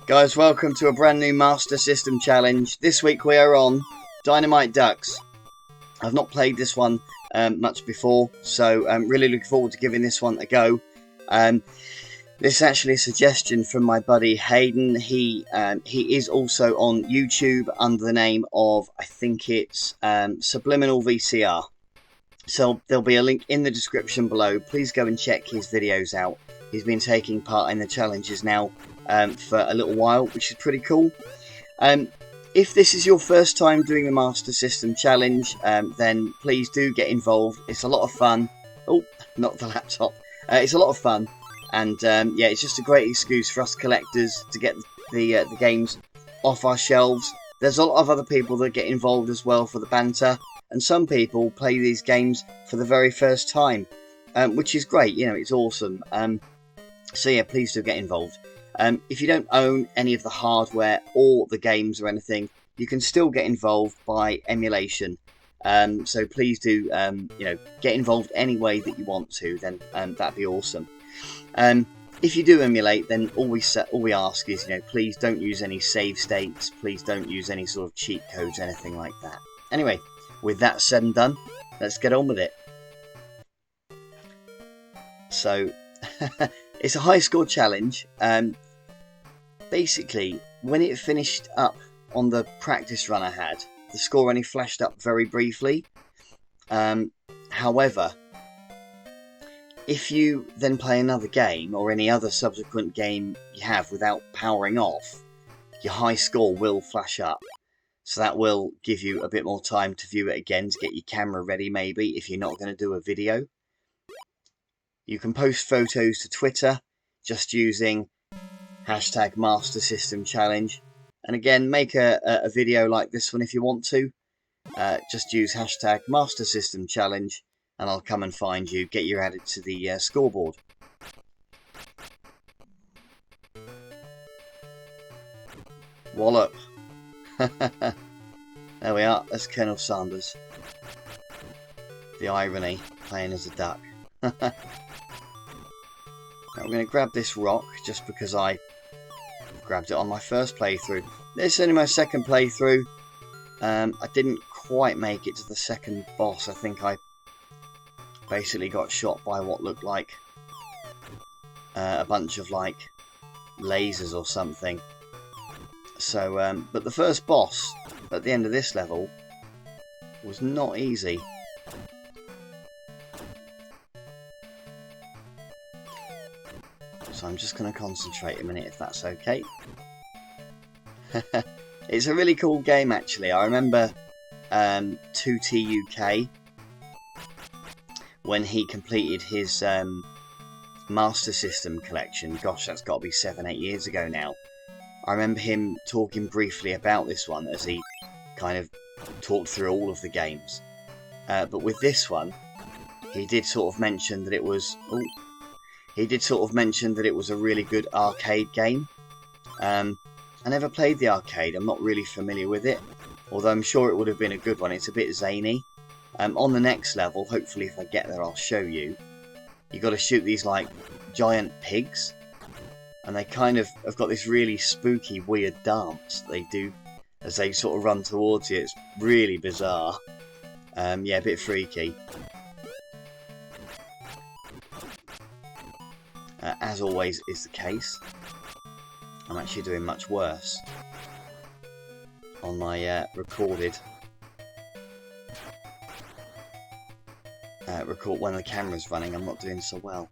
Guys, welcome to a brand new Master System challenge. This week we are on Dynamite Dux. I've not played this one much before, so I'm really looking forward to giving this one a go. This is actually a suggestion from my buddy Hayden. He is also on YouTube under the name of, I think it's SubliminalVCR. So there'll be a link in the description below. Please go and check his videos out. He's been taking part in the challenges now for a little while, which is pretty cool. If this is your first time doing the Master System challenge, then please do get involved. It's a lot of fun. Oh, not the laptop. It's a lot of fun, and yeah, it's just a great excuse for us collectors to get the games off our shelves. There's a lot of other people that get involved as well for the banter, and some people play these games for the very first time, which is great. You know, it's awesome. So yeah, please do get involved. If you don't own any of the hardware or the games or anything, you can still get involved by emulation. So please do, you know, get involved any way that you want to. Then that'd be awesome. If you do emulate, then all we ask is, you know, please don't use any save states. Please don't use any sort of cheat codes, anything like that. Anyway, with that said and done, let's get on with it. So it's a high score challenge. Basically, when it finished up on the practice run I had, the score only flashed up very briefly. However, if you then play another game or any other subsequent game you have without powering off, your high score will flash up. So that will give you a bit more time to view it again, to get your camera ready maybe if you're not going to do a video. You can post photos to Twitter just using hashtag Master System Challenge, and again, make a video like this one if you want to. Just use hashtag Master System Challenge and I'll come and find you, get you added to the scoreboard. Wallop. There we are, that's Colonel Sanders. The irony, playing as a duck. Now I'm going to grab this rock just because I grabbed it on my first playthrough. This is only my second playthrough. I didn't quite make it to the second boss. I think I basically got shot by what looked like a bunch of like lasers or something. So, but the first boss at the end of this level was not easy. So I'm just going to concentrate a minute if that's okay. It's a really cool game actually. I remember TootyUK, when he completed his Master System collection. Gosh, that's got to be 7-8 years ago now. I remember him talking briefly about this one as he kind of talked through all of the games. But with this one, he did sort of mention that it was... He did sort of mention that it was a really good arcade game. I never played the arcade, I'm not really familiar with it, although I'm sure it would have been a good one. It's a bit zany. On the next level, hopefully if I get there I'll show you, you've got to shoot these like giant pigs, and they kind of have got this really spooky, weird dance that they do as they sort of run towards you. It's really bizarre. Yeah, a bit freaky. As always is the case, I'm actually doing much worse on my recorded record when the camera's running. I'm not doing so well.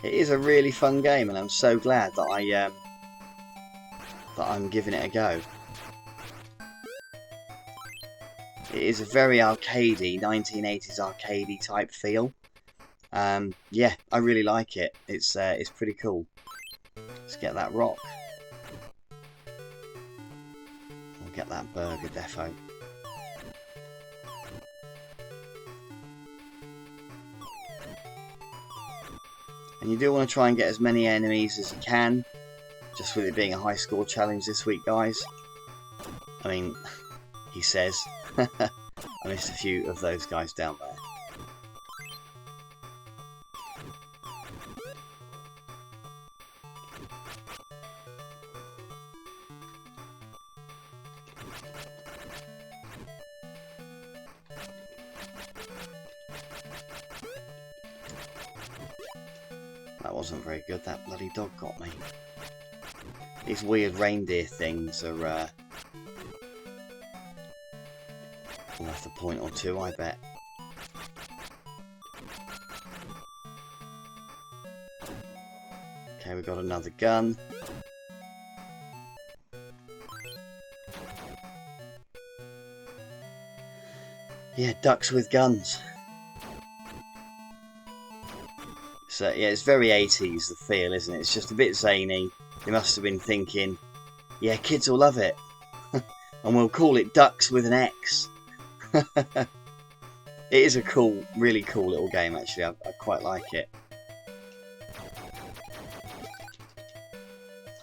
It is a really fun game, and I'm so glad that I'm giving it a go. It is a very arcadey, 1980s arcadey type feel. Yeah, I really like it. It's pretty cool. Let's get that rock. We'll get that burger defo. And you do want to try and get as many enemies as you can, just with it being a high score challenge this week, guys. I mean, he says. I missed a few of those guys down there. That wasn't very good. That bloody dog got me. These weird reindeer things are worth a point or two, I bet. Okay, we got another gun. Yeah, ducks with guns. So yeah, it's very 80s, the feel, isn't it? It's just a bit zany. They must have been thinking, yeah, kids will love it. And we'll call it Ducks with an X. It is a cool, really cool little game, actually. I quite like it.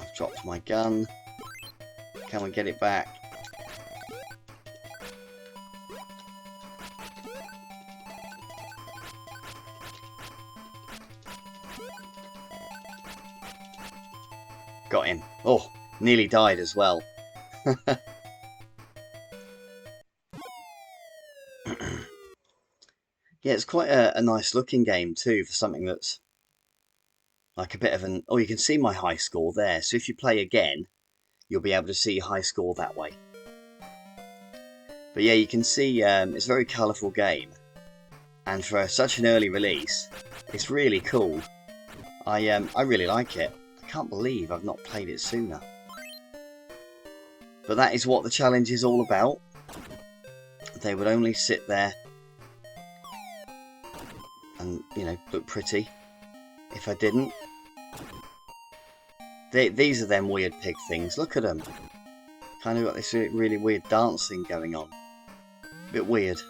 I've dropped my gun. Can we get it back? Got him. Oh, nearly died as well. Yeah, it's quite a nice looking game too, for something that's like a bit of an... Oh, you can see my high score there. So if you play again, you'll be able to see your high score that way. But yeah, you can see it's a very colourful game. And for such an early release, it's really cool. I really like it. I can't believe I've not played it sooner. But that is what the challenge is all about. They would only sit there and, you know, look pretty if I didn't. These are them weird pig things. Look at them. Kind of got this really weird dancing going on. A bit weird.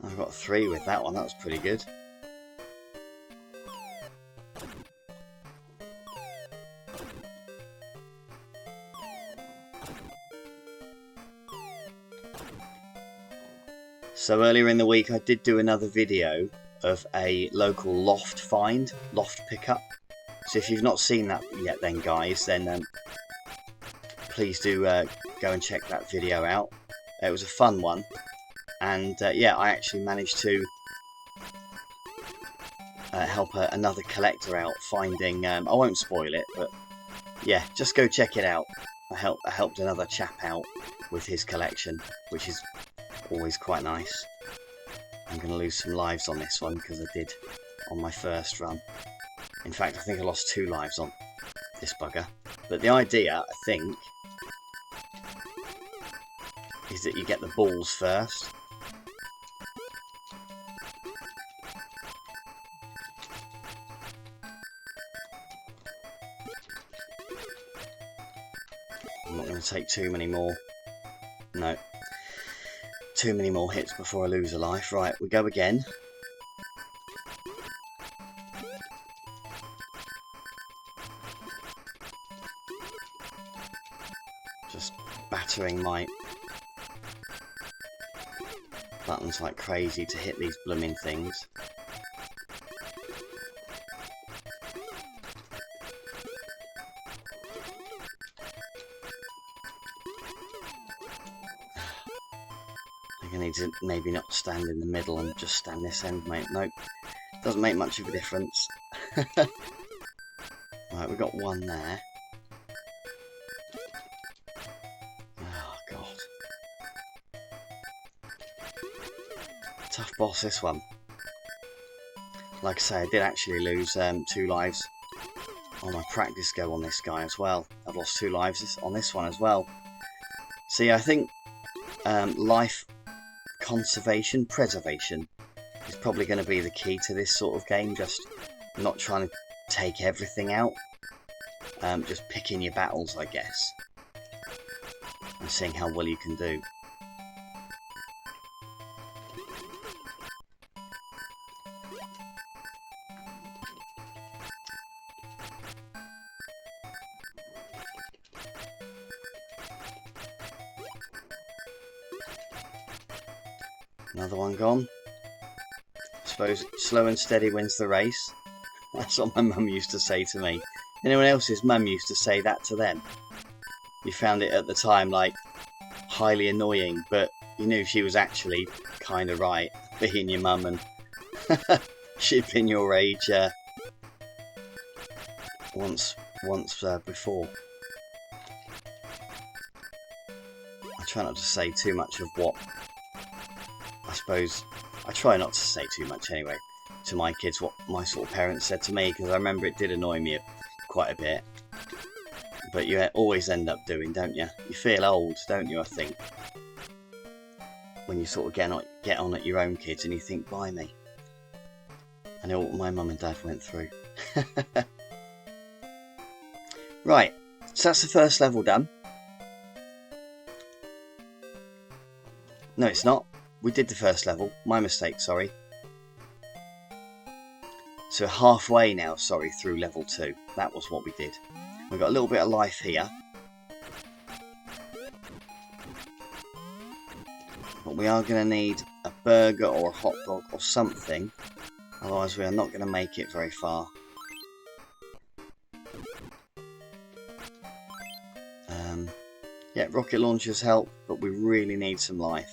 I got 3 with that one. That was pretty good. So earlier in the week I did do another video of a local loft pickup. So if you've not seen that yet then guys, then please do go and check that video out. It was a fun one, and yeah, I actually managed to help another collector out finding, I won't spoil it, but yeah, just go check it out. I helped another chap out with his collection, which is always quite nice. I'm going to lose some lives on this one because I did on my first run. In fact, I think I lost 2 lives on this bugger. But the idea, I think, is that you get the balls first. I'm not going to take too many more. No. Too many more hits before I lose a life. Right, we go again. Just battering my buttons like crazy to hit these blooming things. I need to maybe not stand in the middle and just stand this end, mate. Nope, doesn't make much of a difference. Right, we've got 1 there. Oh god, tough boss this one. Like I say, I did actually lose 2 lives on my practice go on this guy as well. I've lost 2 lives on this one as well. See, I think life preservation is probably going to be the key to this sort of game. Just not trying to take everything out, just picking your battles, I guess, and seeing how well you can do. Another one gone. I suppose slow and steady wins the race. That's what my mum used to say to me. Anyone else's mum used to say that to them? You found it at the time like highly annoying, but you knew she was actually kind of right, being your mum, and she'd been your age once before. I try not to say too much of what, I suppose, I try not to say too much anyway to my kids, what my sort of parents said to me, because I remember it did annoy me quite a bit. But you always end up doing, don't you? You feel old, don't you, I think? When you sort of get on at your own kids and you think, bye me. I know what my mum and dad went through. Right, so that's the first level done. No, it's not. We did the first level. My mistake, sorry. So halfway now, sorry, through level 2. That was what we did. We've got a little bit of life here. But we are going to need a burger or a hot dog or something. Otherwise we are not going to make it very far. Yeah, rocket launchers help, but we really need some life.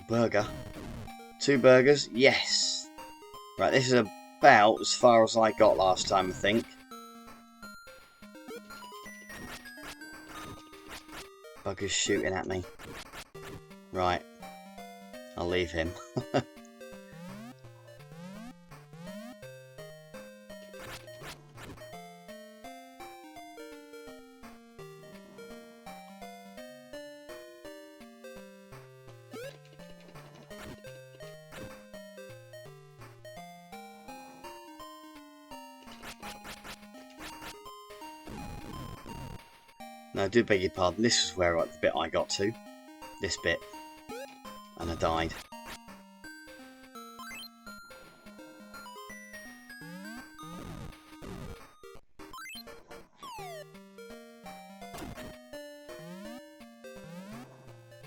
Burger. 2 burgers? Yes! Right, this is about as far as I got last time, I think. Bugger's shooting at me. Right. I'll leave him. No, I do beg your pardon, this is where the bit I got to. This bit. And I died.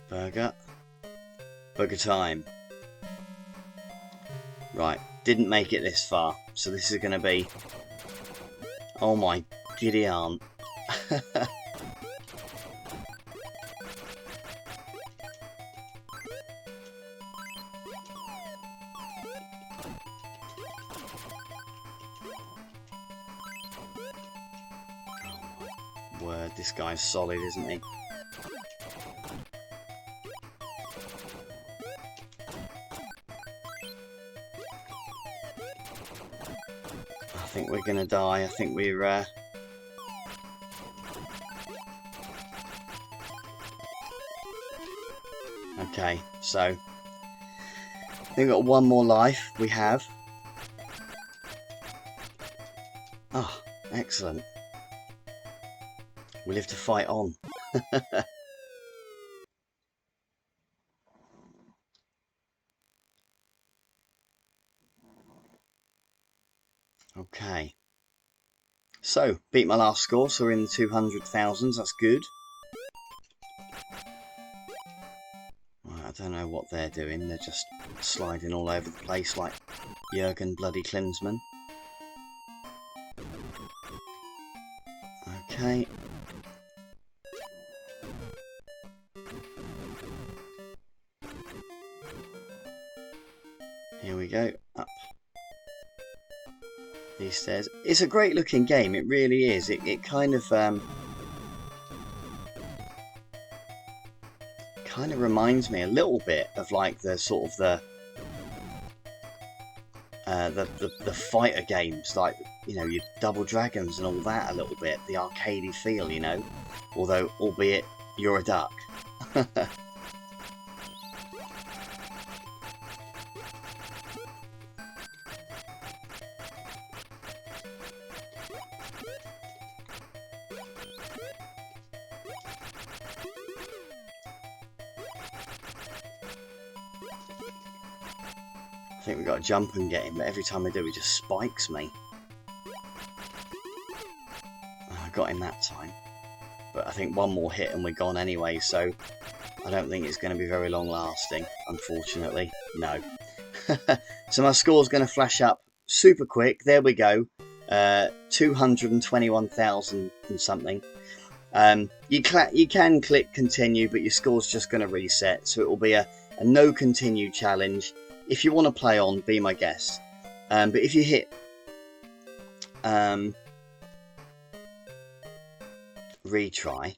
Burger. Burger time. Right, didn't make it this far, so this is going to be... Oh my giddy aunt. Word, this guy's solid, isn't he? I think we're gonna die. I think we're okay, so I think we've got 1 more life. We have. Ah, excellent. We live to fight on. Okay. So, beat my last score, so we're in the 200,000s, that's good. Right, I don't know what they're doing, they're just sliding all over the place like Jurgen bloody Klinsmann. Okay. Here we go, up these stairs. It's a great looking game, it really is. It kind of reminds me a little bit of like the sort of the fighter games, like, you know, your Double Dragons and all that a little bit, the arcadey feel, you know, although albeit you're a duck. I think we've got to jump and get him, but every time I do, he just spikes me. got him that time. But I think one more hit and we're gone anyway, so I don't think it's going to be very long lasting, unfortunately. No. So my score's going to flash up super quick. There we go. 221,000 and something. You can click continue, but your score's just going to reset. So it will be a no continue challenge. If you want to play on, be my guest. But if you hit retry,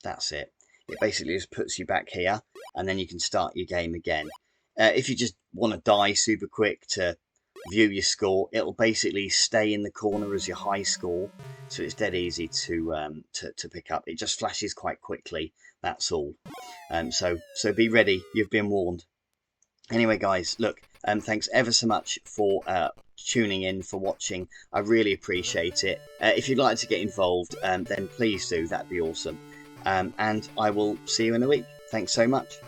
that's it. It basically just puts you back here, and then you can start your game again. If you just want to die super quick to view your score, it'll basically stay in the corner as your high score, so it's dead easy to pick up. It just flashes quite quickly, that's all. So be ready, you've been warned. Anyway guys, look, thanks ever so much for tuning in, for watching. I really appreciate it. If you'd like to get involved, then please do, that'd be awesome. And I will see you in a week. Thanks so much.